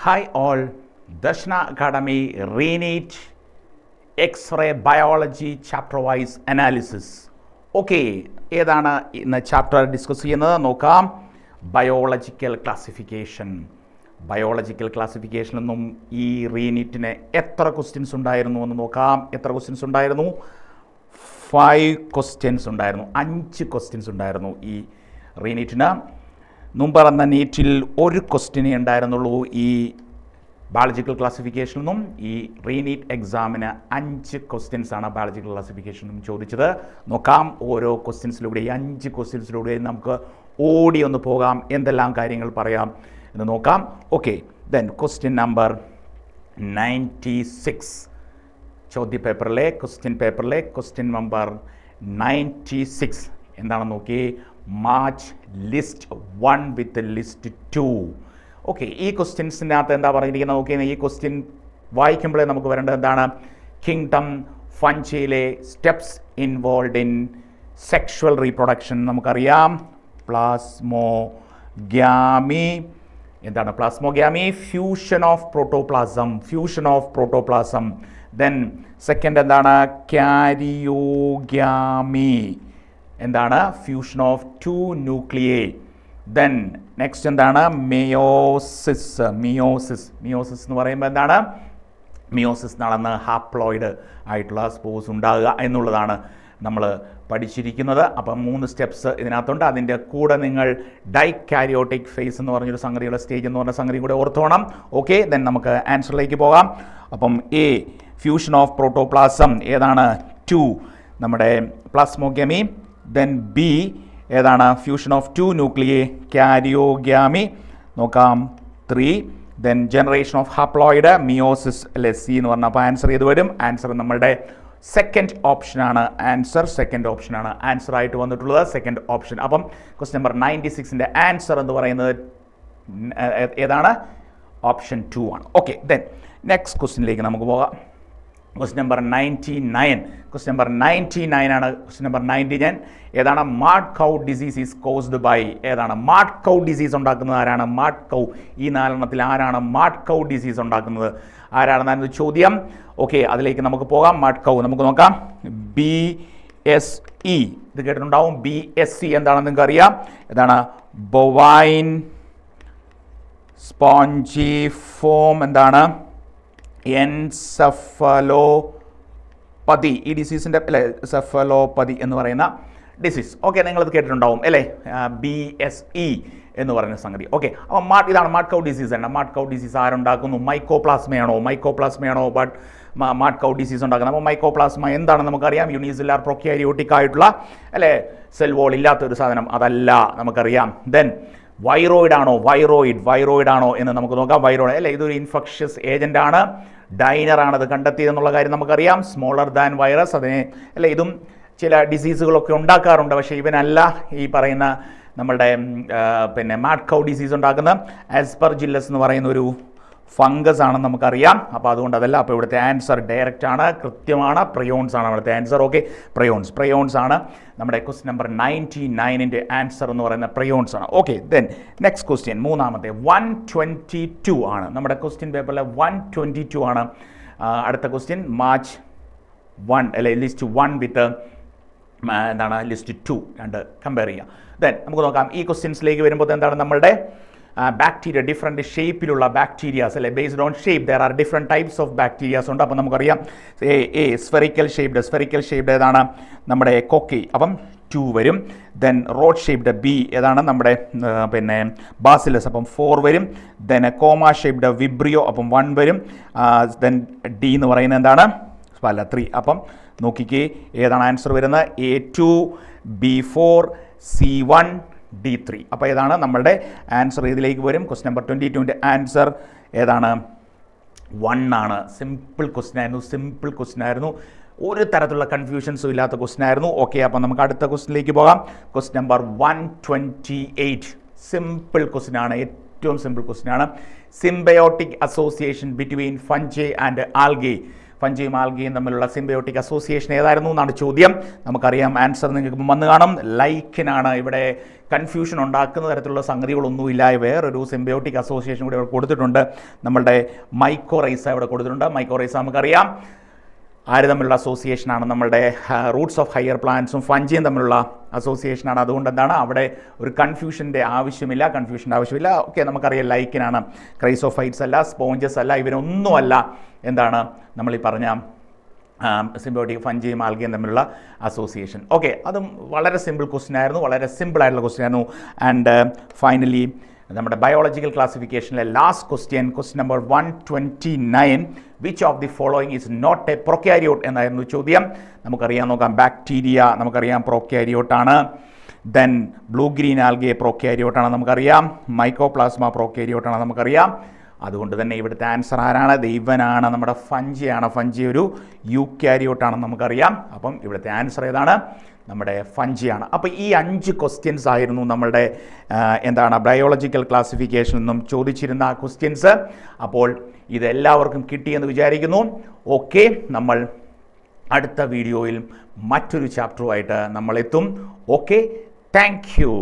Hi all, Dashna Academy Reneat X-ray Biology Chapter Wise Analysis. Okay, ഏതാണ് ഇന്ന് chapter discuss ചെയ്യുന്നത് നോക്കാം. Biological classification. Biological ക്ലാസിഫിക്കേഷനൊന്നും ഈ റീനീറ്റിന് എത്ര ക്വസ്റ്റ്യൻസ് ഉണ്ടായിരുന്നു എന്ന് നോക്കാം. എത്ര ക്വസ്റ്റ്യൻസ് ഉണ്ടായിരുന്നു? 5 ക്വസ്റ്റ്യൻസ് ഉണ്ടായിരുന്നു. 5 ക്വസ്റ്റ്യൻസ് ഉണ്ടായിരുന്നു ഈ റീനീറ്റിന്. മുമ്പ് പറഞ്ഞ നീറ്റിൽ ഒരു ക്വസ്റ്റ്യനേ ഉണ്ടായിരുന്നുള്ളൂ ഈ ബയോളജിക്കൽ ക്ലാസിഫിക്കേഷനിൽ നിന്നും. ഈ റീനീറ്റ് എക്സാമിന് 5 ക്വസ്റ്റ്യൻസാണ് ബയോളജിക്കൽ ക്ലാസിഫിക്കേഷനിൽ നിന്നും ചോദിച്ചത്. നോക്കാം ഓരോ ക്വസ്റ്റ്യൻസിലൂടെ, ഈ 5 ക്വസ്റ്റ്യൻസിലൂടെ നമുക്ക് ഓടി ഒന്ന് പോകാം, എന്തെല്ലാം കാര്യങ്ങൾ പറയാം എന്ന് നോക്കാം. ഓക്കെ, ദെൻ ക്വസ്റ്റ്യൻ നമ്പർ 96 ചോദ്യപേപ്പറിലെ ക്വസ്റ്റ്യൻ നമ്പർ 96 എന്താണെന്ന് നോക്കി. Match list 1 with list 2. Okay, ഈ ക്വസ്റ്റ്യൻസിനകത്ത് എന്താ പറഞ്ഞിരിക്കുന്നത് നോക്കിയാൽ ഈ ക്വസ്റ്റ്യൻ വായിക്കുമ്പോഴേ നമുക്ക് വരേണ്ടത് എന്താണ്? കിങ്ഡം ഫഞ്ചയിലെ steps involve in sexual reproduction നമുക്കറിയാം. പ്ലാസ്മോഗ്യാമി. എന്താണ് plasmogamy? Fusion of protoplasm. Then second എന്താണ്? കാരിയോഗ്യാമി. എന്താണ്? Fusion of 2 nuclei. Then next എന്താണ്? മിയോസിസ് എന്ന് പറയുമ്പോൾ എന്താണ്? മിയോസിസ് നടന്ന് ഹാപ്ലോയിഡ് ആയിട്ടുള്ള സ്പോസ് ഉണ്ടാകുക എന്നുള്ളതാണ് നമ്മൾ പഠിച്ചിരിക്കുന്നത്. അപ്പം 3 സ്റ്റെപ്സ് ഇതിനകത്തുണ്ട്. അതിൻ്റെ കൂടെ നിങ്ങൾ ഡൈകാരിയോട്ടിക് ഫേസ് എന്ന് പറഞ്ഞൊരു സംഗതിയുടെ സ്റ്റേജ് എന്ന് പറഞ്ഞ സംഗതി കൂടെ ഓർത്തോണം. ഓക്കെ, ദെൻ നമുക്ക് ആൻസറിലേക്ക് പോകാം. അപ്പം എ ഫ്യൂഷൻ ഓഫ് പ്രോട്ടോപ്ലാസം ഏതാണ്? 2 നമ്മുടെ പ്ലാസ്മോഗ്യാമി. ദെൻ ബി ഏതാണ്? Fusion of 2 nuclei, കാരിയോഗ്യാമി. നോക്കാം 3. Then generation of haploid, meiosis അല്ലെ സി എന്ന് പറഞ്ഞാൽ. അപ്പോൾ ആൻസർ ചെയ്ത് വരും. ആൻസർ നമ്മളുടെ സെക്കൻഡ് ഓപ്ഷനാണ്. ആൻസർ ആയിട്ട് വന്നിട്ടുള്ളത് സെക്കൻഡ് ഓപ്ഷൻ. അപ്പം ക്വസ്റ്റ്യൻ നമ്പർ 96ൻ്റെ ആൻസർ എന്ന് പറയുന്നത് ഏതാണ്? ഓപ്ഷൻ 2 ആണ്. ഓക്കെ, ദെൻ നെക്സ്റ്റ് ക്വസ്റ്റ്യനിലേക്ക് നമുക്ക് പോകാം. ക്വസ്റ്റ്യൻ നമ്പർ 99 ആണ്. ക്വസ്റ്റ്യൻ നമ്പർ 99 ഏതാണ്? Mad cow disease is caused by. ഏതാണ് മാഡ് കൗ ഡിസീസ് ഉണ്ടാക്കുന്നത്? ആരാണ് മാഡ് കൗ? ഈ 4 ആരാണ് മാഡ് കൗ ഡിസീസ് ഉണ്ടാക്കുന്നത്? ആരാണെന്നാണ് ചോദ്യം. ഓക്കെ, അതിലേക്ക് നമുക്ക് പോകാം. മാഡ് കൗ നമുക്ക് നോക്കാം. BSE ഇത് കേട്ടിട്ടുണ്ടാവും. BSE എന്താണെന്ന് നിങ്ങൾക്ക് അറിയാം. ഏതാണ്? Bovine spongiform. എന്താണ്? എൻസെഫലോപ്പതി. ഈ ഡിസീസിൻ്റെ അല്ലേ സെഫലോപ്പതി എന്ന് പറയുന്ന ഡിസീസ്. ഓക്കെ, നിങ്ങളത് കേട്ടിട്ടുണ്ടാവും അല്ലേ? BSE എന്ന് പറയുന്ന സംഗതി. ഓക്കെ, അപ്പോൾ ഇതാണ് മാഡ് കൗ ഡിസീസ്. ആണ് മാഡ് കൗ ഡിസീസ് ആരുണ്ടാക്കുന്നു? മൈക്കോപ്ലാസ്മയാണോ? ബട്ട് മാഡ് കൗ ഡിസീസ് ഉണ്ടാക്കുന്നത്. അപ്പോൾ മൈക്കോപ്ലാസ്മ എന്താണെന്ന് നമുക്കറിയാം. യൂണിസെല്ലുലാർ പ്രൊക്യാരിയോട്ടിക് ആയിട്ടുള്ള അല്ലേ, സെൽ വോൾ ഇല്ലാത്തൊരു സാധനം. അതല്ല, നമുക്കറിയാം. ദെൻ വൈറോയിഡ് ആണോ എന്ന് നമുക്ക് നോക്കാം. വൈറോയിഡ് അല്ലേ, ഇതൊരു ഇൻഫെക്ഷ്യസ് ഏജൻ്റ് ആണ്. ഡൈനറാണ് അത് കണ്ടെത്തിയതെന്നുള്ള കാര്യം നമുക്കറിയാം. Smaller than virus. അതിനെ അല്ലേ, ഇതും ചില ഡിസീസുകളൊക്കെ ഉണ്ടാക്കാറുണ്ട്. പക്ഷേ ഇവനല്ല ഈ പറയുന്ന നമ്മളുടെ മാഡ് കൗ ഡിസീസ് ഉണ്ടാക്കുന്ന ആസ്പെർജില്ലസ് എന്ന് പറയുന്ന ഒരു ഫംഗസ് ആണെന്ന് നമുക്കറിയാം. അപ്പോൾ അതുകൊണ്ട് അതല്ല. അപ്പോൾ ഇവിടുത്തെ ആൻസർ ഡയറക്റ്റ് ആണ്, കൃത്യമാണ്. പ്രയോൺസ് ആണ് ഇവിടുത്തെ ആൻസർ. ഓക്കെ, പ്രയോൺസ് ആണ് നമ്മുടെ ക്വസ്റ്റ്യൻ നമ്പർ 99ൻ്റെ ആൻസർ എന്ന് പറയുന്ന പ്രയോൺസ് ആണ്. ഓക്കെ, ദെൻ നെക്സ്റ്റ് ക്വസ്റ്റ്യൻ മൂന്നാമത്തെ 122 ആണ്. നമ്മുടെ ക്വസ്റ്റ്യൻ പേപ്പറിലെ 122 ആണ് അടുത്ത ക്വസ്റ്റ്യൻ. മാച്ച് 1 അല്ലെ ലിസ്റ്റ് 1 വിത്ത് എന്താണ് ലിസ്റ്റ് 2 രണ്ട് കമ്പയർ ചെയ്യുക. ദെൻ നമുക്ക് നോക്കാം. ഈ ക്വസ്റ്റ്യൻസിലേക്ക് വരുമ്പോൾ എന്താണ് നമ്മളുടെ ബാക്ടീരിയ, ഡിഫറെൻറ്റ് ഷേപ്പിലുള്ള ബാക്ടീരിയാസ് അല്ലെ, based on shape there are different types of bacterias ഉണ്ട്. അപ്പം നമുക്കറിയാം സ്ഫെറിക്കൽ ഷേപ്ഡ് ഏതാണ്? നമ്മുടെ കൊക്കി. അപ്പം 2 വരും. ദെൻ റോഡ് ഷേപ്ഡ് ബി ഏതാണ്? നമ്മുടെ ബാസിലസ്. അപ്പം 4 വരും. Then comma shaped Vibrio. അപ്പം 1 വരും. ദെൻ ഡി എന്ന് പറയുന്നത് എന്താണ്? 3. അപ്പം നോക്കിക്കേ ഏതാണ് ആൻസർ വരുന്നത്? A2, B4, C1, D3. അപ്പോൾ ഏതാണ് നമ്മളുടെ ആൻസർ? ഇതിലേക്ക് വരും. ക്വസ്റ്റ്യൻ നമ്പർ 22ൻ്റെ ആൻസർ ഏതാണ്? 1 ആണ്. സിമ്പിൾ ക്വസ്റ്റ്യൻ ആയിരുന്നു. ഒരു തരത്തിലുള്ള കൺഫ്യൂഷൻസും ഇല്ലാത്ത ക്വസ്റ്റ്യൻ ആയിരുന്നു. ഓക്കെ, അപ്പോൾ നമുക്ക് അടുത്ത ക്വസ്റ്റ്യനിലേക്ക് പോകാം. ക്വസ്റ്റ്യൻ നമ്പർ 128 സിമ്പിൾ ക്വസ്റ്റ്യൻ ആണ്. ഏറ്റവും സിമ്പിൾ ക്വസ്റ്റ്യൻ ആണ്. Symbiotic association between fungi and algae. ഫഞ്ചിയും ആൽഗയും തമ്മിലുള്ള സിംബയോട്ടിക് അസോസിയേഷൻ ഏതായിരുന്നു എന്നാണ് ചോദ്യം. നമുക്കറിയാം ആൻസർ നിങ്ങൾക്ക് വന്നു കാണും. ലൈക്കിനാണ്. ഇവിടെ കൺഫ്യൂഷൻ ഉണ്ടാക്കുന്ന തരത്തിലുള്ള സംഗതികളൊന്നുമില്ല. വേറൊരു സിംബയോട്ടിക് അസോസിയേഷൻ കൂടി ഇവിടെ കൊടുത്തിട്ടുണ്ട്. നമ്മളുടെ മൈക്കോറൈസ ഇവിടെ കൊടുത്തിട്ടുണ്ട്. മൈക്കോറൈസ നമുക്കറിയാം ആര് തമ്മിലുള്ള അസോസിയേഷനാണ്, നമ്മളുടെ റൂട്ട്സ് ഓഫ് ഹയർ പ്ലാന്റ്സും ഫഞ്ചിയും തമ്മിലുള്ള അസോസിയേഷനാണ്. അതുകൊണ്ട് എന്താണ് അവിടെ ഒരു കൺഫ്യൂഷൻ്റെ ആവശ്യമില്ല. ഓക്കെ, നമുക്കറിയാം ലൈക്കിനാണ്. ക്രൈസോഫൈറ്റ്സ് അല്ല, സ്പോഞ്ചസ് അല്ല, ഇവരൊന്നുമല്ല എന്താണ് നമ്മൾ ഈ പറഞ്ഞ സിംബയോട്ടിക് ഫഞ്ചിയും ആൽഗയും തമ്മിലുള്ള അസോസിയേഷൻ. ഓക്കെ, അതും വളരെ സിമ്പിൾ ക്വസ്റ്റ്യൻ ആയിരുന്നു, വളരെ സിമ്പിളായിട്ടുള്ള ക്വസ്റ്റ്യൻ ആയിരുന്നു. ആൻഡ് ഫൈനലി നമ്മുടെ ബയോളജിക്കൽ ക്ലാസിഫിക്കേഷനിലെ last question number 129, which of the following is not a prokaryote എന്നായിരുന്നു ചോദ്യം. നമുക്കറിയാം, നോക്കാം. ബാക്ടീരിയ നമുക്കറിയാം പ്രൊക്യാരിയോട്ടാണ്. ദെൻ ബ്ലൂ ഗ്രീൻ ആൽഗെ പ്രൊക്യാരിയോട്ടാണ് നമുക്കറിയാം. മൈക്കോപ്ലാസ്മ പ്രൊക്യാരിയോട്ടാണ് നമുക്കറിയാം. അതുകൊണ്ട് തന്നെ ഇവിടുത്തെ ആൻസർ ആരാണ്? ദൈവനാണ്. നമ്മുടെ ഫഞ്ചിയാണ്. ഫഞ്ചി ഒരു യൂക്യാരിയോട്ടാണെന്ന് നമുക്കറിയാം. അപ്പം ഇവിടുത്തെ ആൻസർ ഏതാണ്? നമ്മുടെ ഫഞ്ചിയാണ്. അപ്പോൾ ഈ 5 ക്വസ്റ്റ്യൻസ് ആയിരുന്നു നമ്മളുടെ ബയോളജിക്കൽ ക്ലാസിഫിക്കേഷനിൽ നിന്നും ചോദിച്ചിരുന്ന ക്വസ്റ്റ്യൻസ്. അപ്പോൾ ഇതെല്ലാവർക്കും കിട്ടിയെന്ന് വിചാരിക്കുന്നു. ഓക്കെ, നമ്മൾ അടുത്ത വീഡിയോയിൽ മറ്റൊരു ചാപ്റ്ററുമായിട്ട് നമ്മളെത്തും. Okay, thank U.